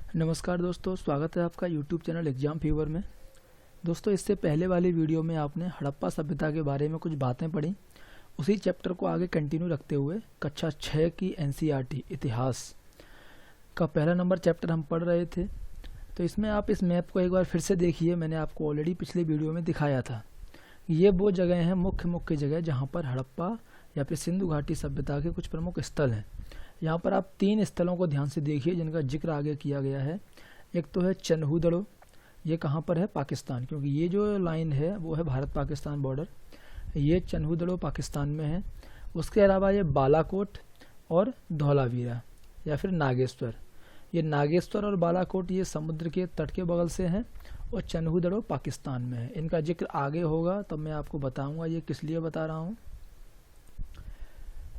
नमस्कार दोस्तों, स्वागत है आपका YouTube चैनल एग्जाम फीवर में। दोस्तों, इससे पहले वाली वीडियो में आपने हड़प्पा सभ्यता के बारे में कुछ बातें पढ़ी। उसी चैप्टर को आगे कंटिन्यू रखते हुए कक्षा 6 की NCERT इतिहास का पहला नंबर चैप्टर हम पढ़ रहे थे। तो इसमें आप इस मैप को एक बार फिर से देखिए। मैंने आपको ऑलरेडी पिछले वीडियो में दिखाया था। ये वो जगह हैं, मुख्य जगह, जहाँ पर हड़प्पा या फिर सिंधु घाटी सभ्यता के कुछ प्रमुख स्थल हैं। यहाँ पर आप 3 स्थलों को ध्यान से देखिए जिनका जिक्र आगे किया गया है। एक तो है चन्हूदड़ो। ये कहाँ पर है? पाकिस्तान, क्योंकि ये जो लाइन है वो है भारत पाकिस्तान बॉर्डर। ये चन्हूदड़ो पाकिस्तान में है। उसके अलावा ये बालाकोट और धौलावीरा या फिर नागेश्वर। ये नागेश्वर और बालाकोट ये समुद्र के तट के बगल से हैं और चन्हूदड़ो पाकिस्तान में है। इनका जिक्र आगे होगा, तब मैं आपको बताऊँगा ये किस लिए बता रहा हूँ।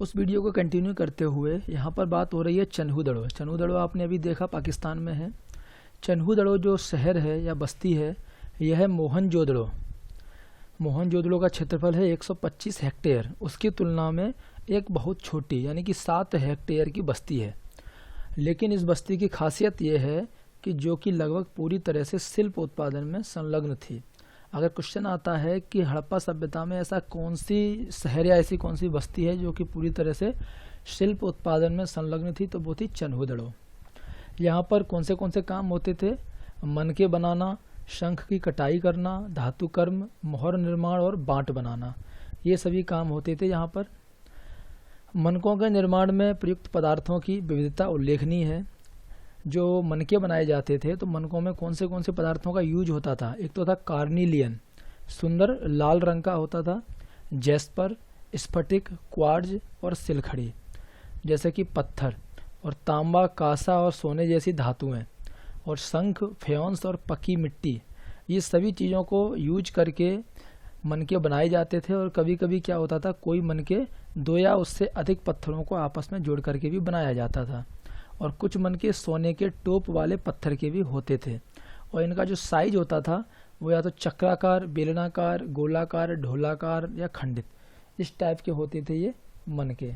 उस वीडियो को कंटिन्यू करते हुए यहाँ पर बात हो रही है चन्हूदड़ो। चन्हूदड़ो आपने अभी देखा पाकिस्तान में है। चन्हूदड़ो जो शहर है या बस्ती है, यह है मोहनजोदड़ो। मोहनजोदड़ो का क्षेत्रफल है 125 हेक्टेयर। उसकी तुलना में एक बहुत छोटी यानी कि 7 हेक्टेयर की बस्ती है। लेकिन इस बस्ती की खासियत यह है कि जो कि लगभग पूरी तरह से शिल्प उत्पादन में संलग्न थी। अगर क्वेश्चन आता है कि हड़प्पा सभ्यता में ऐसा कौन सी शहर या ऐसी कौन सी बस्ती है जो कि पूरी तरह से शिल्प उत्पादन में संलग्न थी, तो वो थी चन्हूदड़ो। यहाँ पर कौन से काम होते थे? मनके बनाना, शंख की कटाई करना, धातु कर्म, मोहर निर्माण और बांट बनाना, ये सभी काम होते थे यहाँ पर। मनकों के निर्माण में प्रयुक्त पदार्थों की विविधता उल्लेखनीय है। जो मनके बनाए जाते थे तो मनकों में कौन से पदार्थों का यूज होता था? एक तो था कार्निलियन, सुंदर लाल रंग का होता था। जैस्पर, स्फटिक, क्वार्ट्ज और सिलखड़ी जैसे कि पत्थर, और तांबा, कांसा और सोने जैसी धातुएं, और शंख, फ्योन्स और पक्की मिट्टी, ये सभी चीज़ों को यूज करके मनके बनाए जाते थे। और कभी कभी क्या होता था, कोई मनके 2 या उससे अधिक पत्थरों को आपस में जोड़ करके भी बनाया जाता था। और कुछ मनके सोने के टोप वाले पत्थर के भी होते थे। और इनका जो साइज होता था वो या तो चक्राकार, बेलनाकार, गोलाकार, ढोलाकार या खंडित, इस टाइप के होते थे ये मनके।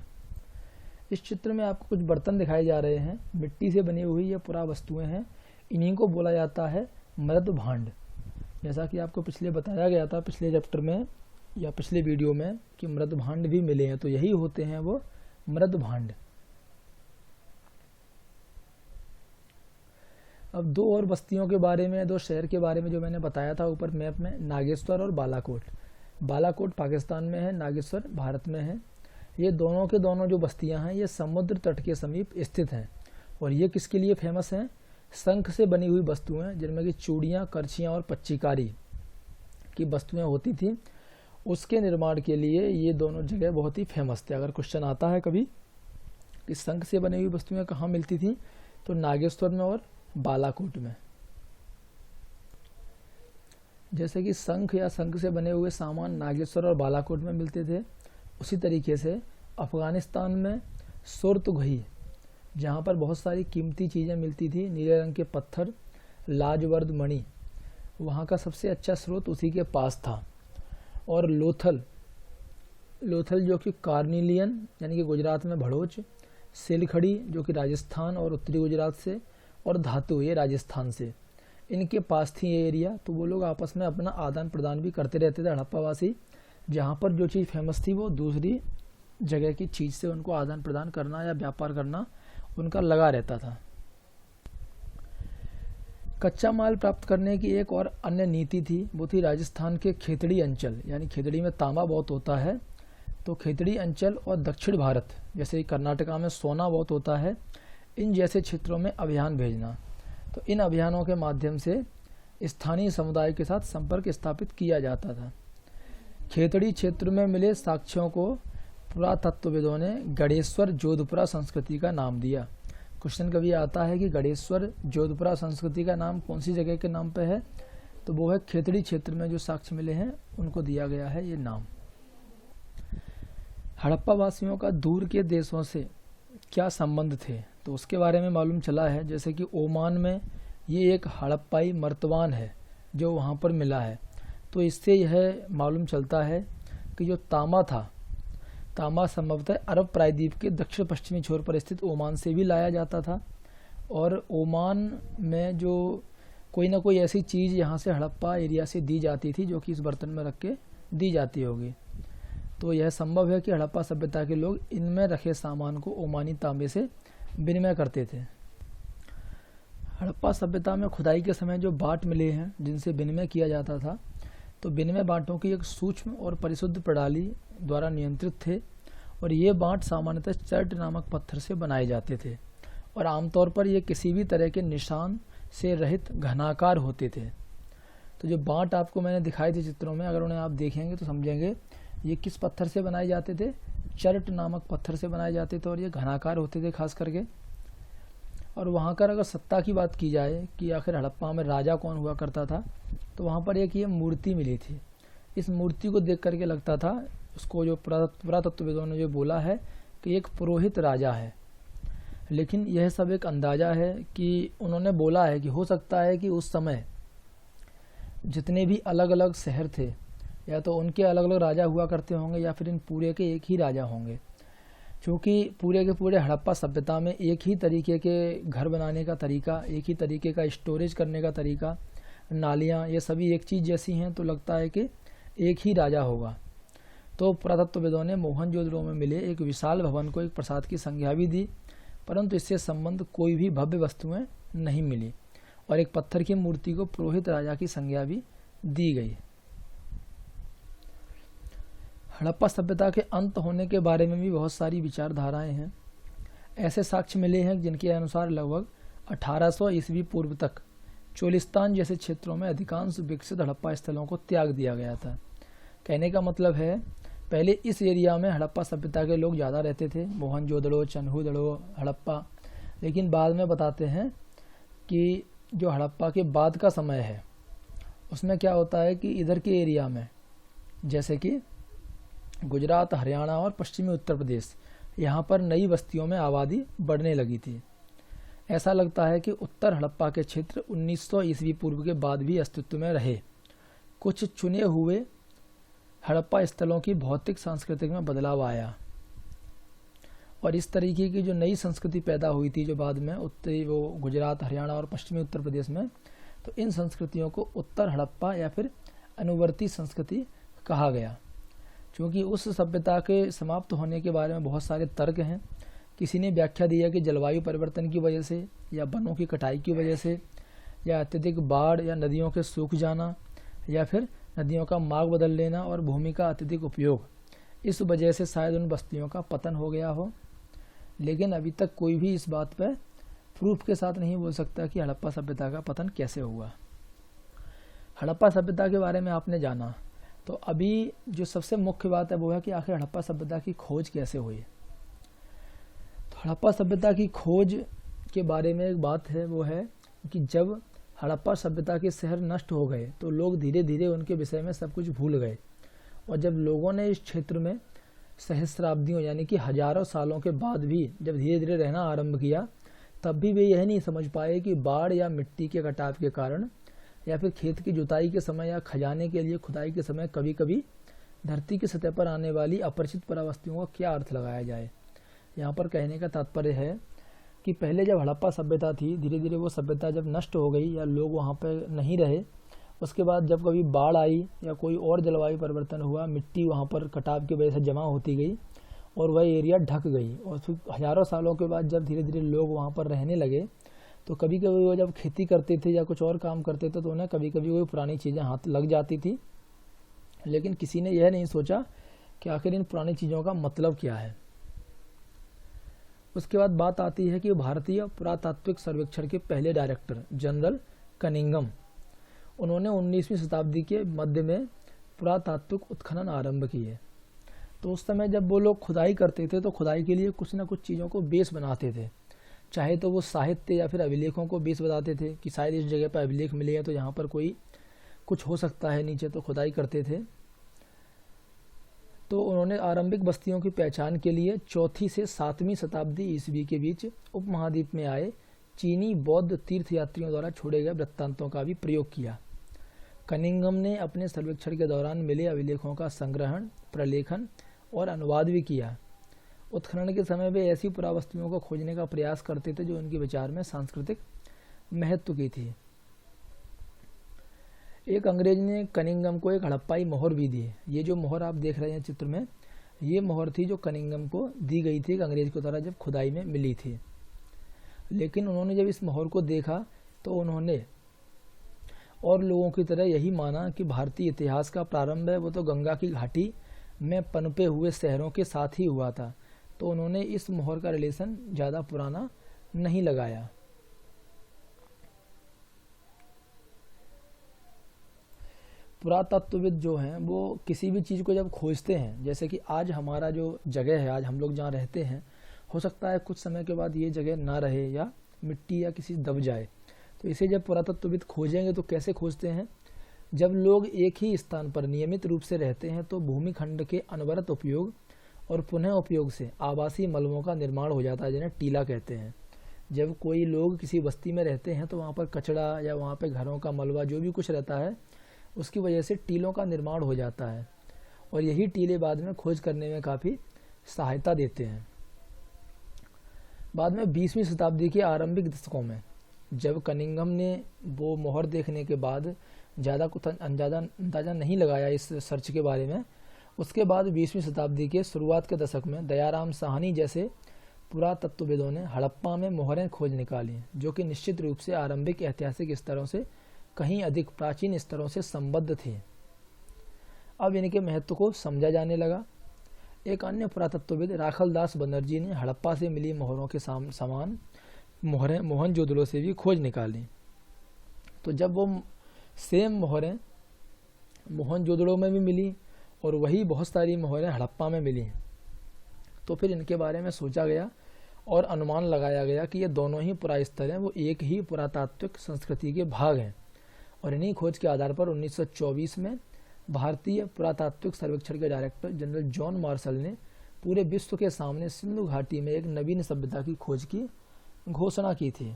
इस चित्र में आपको कुछ बर्तन दिखाए जा रहे हैं। मिट्टी से बनी हुई ये पुरा वस्तुएं हैं। इन्हीं को बोला जाता है मृद भांड। जैसा कि आपको पिछले बताया गया था, पिछले चैप्टर में या पिछले वीडियो में, कि मृद भांड भी मिले हैं, तो यही होते हैं वो मृद भांड। अब 2 और बस्तियों के बारे में, 2 शहर के बारे में जो मैंने बताया था ऊपर मैप में, नागेश्वर और बालाकोट। बालाकोट पाकिस्तान में है, नागेश्वर भारत में है। ये दोनों के दोनों जो बस्तियां हैं ये समुद्र तट के समीप स्थित हैं। और ये किसके लिए फेमस हैं? शंख से बनी हुई वस्तुएं, जिनमें कि चूड़ियाँ, करछियाँ और पच्चीकारी की वस्तुएं होती थी, उसके निर्माण के लिए ये दोनों जगह बहुत ही फेमस थे। अगर क्वेश्चन आता है कभी कि शंख से बनी हुई वस्तुएं कहाँ मिलती थी, तो नागेश्वर में और बालाकोट में। जैसे कि शंख या शंख से बने हुए सामान नागेश्वर और बालाकोट में मिलते थे, उसी तरीके से अफगानिस्तान में सुरतगही, जहाँ पर बहुत सारी कीमती चीज़ें मिलती थी, नीले रंग के पत्थर, लाजवर्द मणि, वहाँ का सबसे अच्छा स्रोत उसी के पास था। और लोथल जो कि कार्निलियन यानी कि गुजरात में भड़ोच, सिलखड़ी जो कि राजस्थान और उत्तरी गुजरात से, और धातु ये राजस्थान से, इनके पास थी ये एरिया। तो वो लोग आपस में अपना आदान प्रदान भी करते रहते थे हड़प्पावासी। जहाँ पर जो चीज़ फेमस थी वो दूसरी जगह की चीज़ से उनको आदान प्रदान करना या व्यापार करना उनका लगा रहता था। कच्चा माल प्राप्त करने की एक और अन्य नीति थी, वो थी राजस्थान के खेतड़ी अंचल, यानी खेतड़ी में तांबा बहुत होता है, तो खेतड़ी अंचल और दक्षिण भारत जैसे कर्नाटका में सोना बहुत होता है, इन जैसे क्षेत्रों में अभियान भेजना। तो इन अभियानों के माध्यम से स्थानीय समुदाय के साथ संपर्क स्थापित किया जाता था। खेतड़ी क्षेत्र में मिले साक्ष्यों को पुरातत्वविदों ने गणेश्वर जोधपुरा संस्कृति का नाम दिया। क्वेश्चन कभी आता है कि गणेश्वर जोधपुरा संस्कृति का नाम कौन सी जगह के नाम पे है, तो वो है खेतड़ी क्षेत्र में जो साक्ष्य मिले हैं उनको दिया गया है ये नाम। हड़प्पा वासियों का दूर के देशों से क्या संबंध थे, तो उसके बारे में मालूम चला है। जैसे कि ओमान में ये एक हड़प्पाई मर्तबान है जो वहाँ पर मिला है। तो इससे यह मालूम चलता है कि जो तांबा था, तांबा संभवतः अरब प्रायद्वीप के दक्षिण पश्चिमी छोर पर स्थित ओमान से भी लाया जाता था। और ओमान में जो कोई ना कोई ऐसी चीज़ यहाँ से हड़प्पा एरिया से दी जाती थी जो कि इस बर्तन में रख के दी जाती होगी। तो यह संभव है कि हड़प्पा सभ्यता के लोग इनमें रखे सामान को ओमानी तांबे से विनिमय करते थे। हड़प्पा सभ्यता में खुदाई के समय जो बाट मिले हैं जिनसे विनिमय किया जाता था, तो विनिमय बाँटों की एक सूक्ष्म और परिशुद्ध प्रणाली द्वारा नियंत्रित थे और ये बाँट सामान्यतः चर्ट नामक पत्थर से बनाए जाते थे और आमतौर पर ये किसी भी तरह के निशान से रहित घनाकार होते थे। तो जो बाँट आपको मैंने दिखाए थे चित्रों में, अगर उन्हें आप देखेंगे तो समझेंगे ये किस पत्थर से बनाए जाते थे, चर्ट नामक पत्थर से बनाए जाते थे और ये घनाकार होते थे खास करके। और वहाँ कर अगर सत्ता की बात की जाए कि आखिर हड़प्पा में राजा कौन हुआ करता था, तो वहाँ पर एक ये मूर्ति मिली थी। इस मूर्ति को देख करके लगता था, उसको जो पुरातत्वविदों ने जो बोला है कि एक पुरोहित राजा है, लेकिन यह सब एक अंदाज़ा है कि उन्होंने बोला है कि हो सकता है कि उस समय जितने भी अलग अलग शहर थे या तो उनके अलग अलग राजा हुआ करते होंगे या फिर इन पूरे के एक ही राजा होंगे, क्योंकि पूरे के पूरे हड़प्पा सभ्यता में एक ही तरीके के घर बनाने का तरीका, एक ही तरीके का स्टोरेज करने का तरीका, नालियाँ, ये सभी एक चीज़ जैसी हैं, तो लगता है कि एक ही राजा होगा। तो पुरातत्वविदों ने मोहनजोदड़ो में मिले एक विशाल भवन को एक प्रसाद की संज्ञा भी दी, परंतु इससे संबंध कोई भी भव्य वस्तुएं नहीं मिली और एक पत्थर की मूर्ति को पुरोहित राजा की संज्ञा भी दी गई। हड़प्पा सभ्यता के अंत होने के बारे में भी बहुत सारी विचारधाराएं हैं। ऐसे साक्ष्य मिले हैं जिनके अनुसार लगभग 1800 ईस्वी पूर्व तक चोलिस्तान जैसे क्षेत्रों में अधिकांश विकसित हड़प्पा स्थलों को त्याग दिया गया था। कहने का मतलब है, पहले इस एरिया में हड़प्पा सभ्यता के लोग ज़्यादा रहते थे, मोहनजोदड़ो, चन्हूदड़ो, हड़प्पा। लेकिन बाद में बताते हैं कि जो हड़प्पा के बाद का समय है उसमें क्या होता है कि इधर के एरिया में जैसे कि गुजरात, हरियाणा और पश्चिमी उत्तर प्रदेश, यहाँ पर नई बस्तियों में आबादी बढ़ने लगी थी। ऐसा लगता है कि उत्तर हड़प्पा के क्षेत्र 1900 ईस्वी पूर्व के बाद भी अस्तित्व में रहे। कुछ चुने हुए हड़प्पा स्थलों की भौतिक सांस्कृतिक में बदलाव आया और इस तरीके की जो नई संस्कृति पैदा हुई थी जो बाद में उत्तरी वो गुजरात, हरियाणा और पश्चिमी उत्तर प्रदेश में, तो इन संस्कृतियों को उत्तर हड़प्पा या फिर अनुवर्ती संस्कृति कहा गया। क्योंकि उस सभ्यता के समाप्त होने के बारे में बहुत सारे तर्क हैं। किसी ने व्याख्या दी है कि जलवायु परिवर्तन की वजह से या वनों की कटाई की वजह से या अत्यधिक बाढ़ या नदियों के सूख जाना या फिर नदियों का मार्ग बदल लेना और भूमि का अत्यधिक उपयोग, इस वजह से शायद उन बस्तियों का पतन हो गया हो। लेकिन अभी तक कोई भी इस बात पर प्रूफ के साथ नहीं बोल सकता कि हड़प्पा सभ्यता का पतन कैसे हुआ। हड़प्पा सभ्यता के बारे में आपने जाना, तो अभी जो सबसे मुख्य बात है वो है कि आखिर हड़प्पा सभ्यता की खोज कैसे हुई। तो हड़प्पा सभ्यता की खोज के बारे में एक बात है, वो है कि जब हड़प्पा सभ्यता के शहर नष्ट हो गए तो लोग धीरे धीरे उनके विषय में सब कुछ भूल गए और जब लोगों ने इस क्षेत्र में सहस्राब्दियों यानी कि हजारों सालों के बाद भी जब धीरे धीरे रहना आरंभ किया, तब भी वे यह नहीं समझ पाए कि बाढ़ या मिट्टी के कटाव के कारण या फिर खेत की जुताई के समय या खजाने के लिए खुदाई के समय कभी कभी धरती की सतह पर आने वाली अपरिचित परावस्तुओं का क्या अर्थ लगाया जाए। यहाँ पर कहने का तात्पर्य है कि पहले जब हड़प्पा सभ्यता थी, धीरे धीरे वो सभ्यता जब नष्ट हो गई या लोग वहाँ पर नहीं रहे, उसके बाद जब कभी बाढ़ आई या कोई और जलवायु परिवर्तन हुआ, मिट्टी वहाँ पर कटाव की वजह से जमा होती गई और वह एरिया ढक गई और फिर हज़ारों सालों के बाद जब धीरे धीरे लोग वहाँ पर रहने लगे, तो कभी कभी वो जब खेती करते थे या कुछ और काम करते थे तो उन्हें कभी कभी कोई पुरानी चीज़ें हाथ लग जाती थी। लेकिन किसी ने यह नहीं सोचा कि आखिर इन पुरानी चीज़ों का मतलब क्या है। उसके बाद बात आती है कि भारतीय पुरातात्विक सर्वेक्षण के पहले डायरेक्टर जनरल कनिंघम, उन्होंने 19वीं शताब्दी के मध्य में पुरातात्विक उत्खनन आरंभ किए। तो उस समय जब वो लोग खुदाई करते थे तो खुदाई के लिए कुछ ना कुछ चीज़ों को बेस बनाते थे, चाहे तो वो साहित्य या फिर अभिलेखों को बेस बताते थे कि शायद इस जगह पर अभिलेख मिले हैं तो यहाँ पर कोई कुछ हो सकता है नीचे, तो खुदाई करते थे। तो उन्होंने आरंभिक बस्तियों की पहचान के लिए 4वीं से 7वीं शताब्दी ईस्वी के बीच उपमहाद्वीप में आए चीनी बौद्ध तीर्थयात्रियों द्वारा छोड़े गए वृत्तांतों का भी प्रयोग किया। कनिंघम ने अपने सर्वेक्षण के दौरान मिले अभिलेखों का संग्रहण, प्रलेखन और अनुवाद भी किया उत्खनन के समय वे ऐसी पुरावस्तुओं को खोजने का प्रयास करते थे जो उनके विचार में सांस्कृतिक महत्व की थी। एक अंग्रेज ने कनिंघम को एक हड़प्पाई मोहर भी दी। ये जो मोहर आप देख रहे हैं चित्र में, ये मोहर थी जो कनिंघम को दी गई थी एक अंग्रेज के द्वारा जब खुदाई में मिली थी। लेकिन उन्होंने जब इस मोहर को देखा तो उन्होंने और लोगों की तरह यही माना कि भारतीय इतिहास का प्रारंभ है वो तो गंगा की घाटी में पनपे हुए शहरों के साथ ही हुआ था। तो उन्होंने इस मोहर का रिलेशन ज़्यादा पुराना नहीं लगाया। पुरातत्वविद जो हैं वो किसी भी चीज़ को जब खोजते हैं, जैसे कि आज हमारा जो जगह है, आज हम लोग जहाँ रहते हैं, हो सकता है कुछ समय के बाद ये जगह ना रहे या मिट्टी या किसी दब जाए। तो इसे जब पुरातत्वविद खोजेंगे तो कैसे खोजते हैं? जब लोग एक ही स्थान पर नियमित रूप से रहते हैं तो भूमि खंड के अनवरत उपयोग और पुनः उपयोग से आवासीय मलबों का निर्माण हो जाता है, जिन्हें टीला कहते हैं। जब कोई लोग किसी बस्ती में रहते हैं तो वहाँ पर कचरा या वहाँ पे घरों का मलबा जो भी कुछ रहता है उसकी वजह से टीलों का निर्माण हो जाता है, और यही टीले बाद में खोज करने में काफ़ी सहायता देते हैं। बाद में 20वीं शताब्दी के आरंभिक दशकों में जब कनिंघम ने वो मोहर देखने के बाद ज़्यादा कुछ अंदाज़ा नहीं लगाया इस सर्च के बारे में, उसके बाद 20वीं शताब्दी के शुरुआत के दशक में दयाराम साहनी जैसे पुरातत्वविदों ने हड़प्पा में मोहरें खोज निकाली, जो कि निश्चित रूप से आरंभिक ऐतिहासिक स्तरों से कहीं अधिक प्राचीन स्तरों से संबद्ध थे। अब इनके महत्व को समझा जाने लगा। एक अन्य पुरातत्वविद राखलदास बनर्जी ने हड़प्पा से मिली मोहरों के समान मोहरें मोहनजोदड़ो से भी खोज निकाली। तो जब वो सेम मोहरें मोहनजोदड़ो में भी मिली और वही बहुत सारी मोहरें हड़प्पा में मिली, तो फिर इनके बारे में सोचा गया और अनुमान लगाया गया कि ये दोनों ही पुरास्थल हैं, वो एक ही पुरातात्विक संस्कृति के भाग हैं। और इन्हीं खोज के आधार पर 1924 में भारतीय पुरातात्विक सर्वेक्षण के डायरेक्टर जनरल जॉन मार्शल ने पूरे विश्व के सामने सिंधु घाटी में एक नवीन सभ्यता की खोज की घोषणा की थी।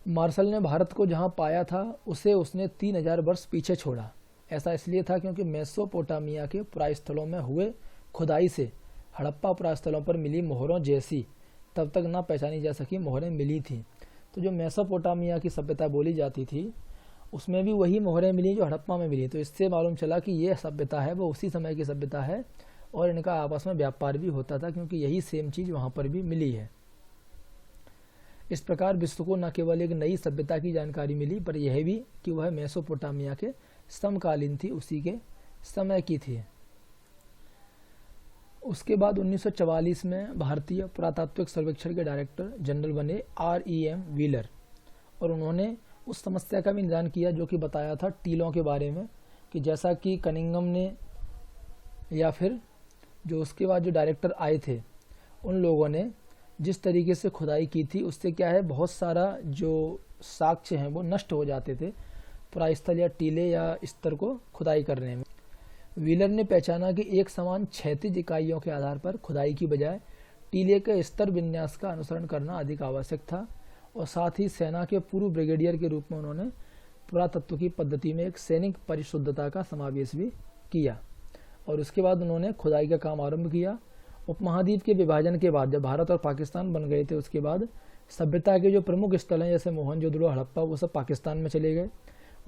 मार्शल ने भारत को जहां पाया था उसे उसने 3000 वर्ष पीछे छोड़ा। ऐसा इसलिए था क्योंकि मेसोपोटामिया के पुरास्थलों में हुए खुदाई से हड़प्पा पुरास्थलों पर मिली मोहरों जैसी तब तक ना पहचानी जा सकी मोहरें मिली थी। तो जो मेसोपोटामिया की सभ्यता बोली जाती थी उसमें भी वही मोहरें मिली जो हड़प्पा में मिली। तो इससे मालूम चला कि यह सभ्यता है वो उसी समय की सभ्यता है और इनका आपस में व्यापार भी होता था, क्योंकि यही सेम चीज़ वहाँ पर भी मिली है। इस प्रकार विश्व को न केवल एक नई सभ्यता की जानकारी मिली, पर यह भी कि वह मेसोपोटामिया के समकालीन थी, उसी के समय की थी। उसके बाद 1944 में भारतीय पुरातात्विक सर्वेक्षण के डायरेक्टर जनरल बने REM व्हीलर, और उन्होंने उस समस्या का भी निदान किया जो कि बताया था टीलों के बारे में, कि जैसा कि कनिंघम ने या फिर जो उसके बाद जो डायरेक्टर आए थे उन लोगों ने जिस तरीके से खुदाई की थी उससे क्या है, बहुत सारा जो साक्ष्य हैं वो नष्ट हो जाते थे पुरास्थल या टीले या स्तर को खुदाई करने में। व्हीलर ने पहचाना कि एक समान क्षैतिज इकाइयों के आधार पर खुदाई की बजाय टीले के स्तर विन्यास का अनुसरण करना अधिक आवश्यक था, और साथ ही सेना के पूर्व ब्रिगेडियर के रूप में उन्होंने पुरातत्व की पद्धति में एक सैनिक परिशुद्धता का समावेश भी किया। और उसके बाद उन्होंने खुदाई का काम आरंभ किया। उपमहाद्वीप के विभाजन के बाद जब भारत और पाकिस्तान बन गए थे उसके बाद सभ्यता के जो प्रमुख स्थल हैं जैसे मोहनजोदड़ो, हड़प्पा, वो सब पाकिस्तान में चले गए,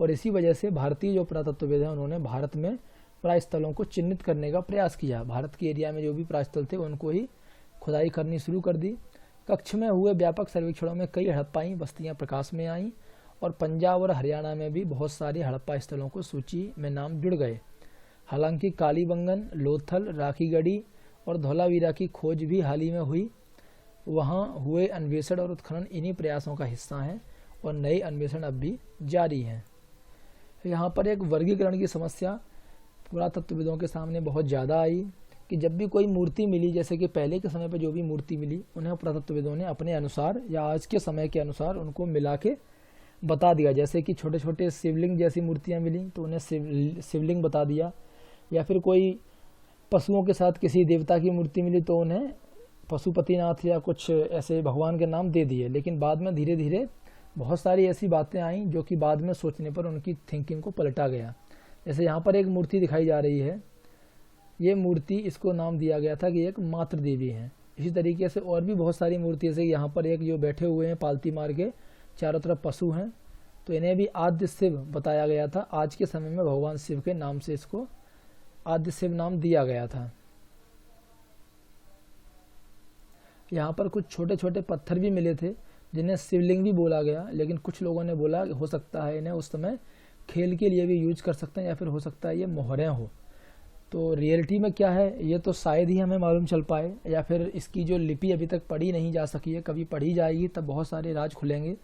और इसी वजह से भारतीय जो पुरातत्वविद हैं उन्होंने भारत में प्रायस्थलों को चिन्हित करने का प्रयास किया। भारत के एरिया में जो भी प्रायस्थल थे उनको ही खुदाई करनी शुरू कर दी। कच्छ में हुए व्यापक सर्वेक्षणों में कई हड़प्पाई बस्तियां प्रकाश में आईं, और पंजाब और हरियाणा में भी बहुत सारे हड़प्पा स्थलों को सूची में नाम जुड़ गए। हालांकि कालीबंगन, लोथल, राखीगढ़ी और धौलावीरा की खोज भी हाल ही में हुई। वहां हुए अन्वेषण और उत्खनन इन्हीं प्रयासों का हिस्सा हैं, और नए अन्वेषण अब भी जारी हैं। यहाँ पर एक वर्गीकरण की समस्या पुरातत्वविदों के सामने बहुत ज़्यादा आई कि जब भी कोई मूर्ति मिली, जैसे कि पहले के समय पर जो भी मूर्ति मिली, उन्हें पुरातत्वविदों ने अपने अनुसार या आज के समय के अनुसार उनको मिला के बता दिया। जैसे कि छोटे छोटे शिवलिंग जैसी मूर्तियाँ मिली तो उन्हें शिवलिंग बता दिया, या फिर कोई पशुओं के साथ किसी देवता की मूर्ति मिली तो उन्हें पशुपतिनाथ या कुछ ऐसे भगवान के नाम दे दिए। लेकिन बाद में धीरे धीरे बहुत सारी ऐसी बातें आईं जो कि बाद में सोचने पर उनकी थिंकिंग को पलटा गया। जैसे यहाँ पर एक मूर्ति दिखाई जा रही है, ये मूर्ति इसको नाम दिया गया था कि एक मातृ देवी है। इसी तरीके से और भी बहुत सारी मूर्ति, जैसे यहाँ पर एक जो बैठे हुए हैं पालती मार के, चारों तरफ पशु हैं, तो इन्हें भी आद्य शिव बताया गया था। आज के समय में भगवान शिव के नाम से इसको आद्य शिव नाम दिया गया था। यहाँ पर कुछ छोटे छोटे पत्थर भी मिले थे जिन्हें शिवलिंग भी बोला गया, लेकिन कुछ लोगों ने बोला हो सकता है इन्हें उस समय खेल के लिए भी यूज कर सकते हैं, या फिर हो सकता है ये मोहरें हो। तो रियलिटी में क्या है ये तो शायद ही हमें मालूम चल पाए, या फिर इसकी जो लिपि अभी तक पढ़ी नहीं जा सकी है, कभी पढ़ी जाएगी तब बहुत सारे राज खुलेंगे।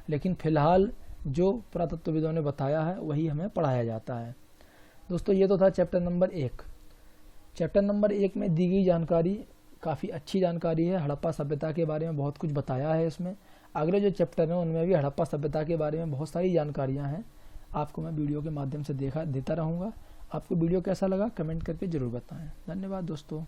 लेकिन फिलहाल जो पुरातत्वविदों ने बताया है वही हमें पढ़ाया जाता है। दोस्तों ये तो था चैप्टर नंबर 1। चैप्टर नंबर 1 में दी गई जानकारी काफ़ी अच्छी जानकारी है। हड़प्पा सभ्यता के बारे में बहुत कुछ बताया है इसमें। अगले जो चैप्टर हैं उनमें भी हड़प्पा सभ्यता के बारे में बहुत सारी जानकारियाँ हैं। आपको मैं वीडियो के माध्यम से देता रहूँगा। आपको वीडियो कैसा लगा कमेंट करके ज़रूर बताएं। धन्यवाद दोस्तों।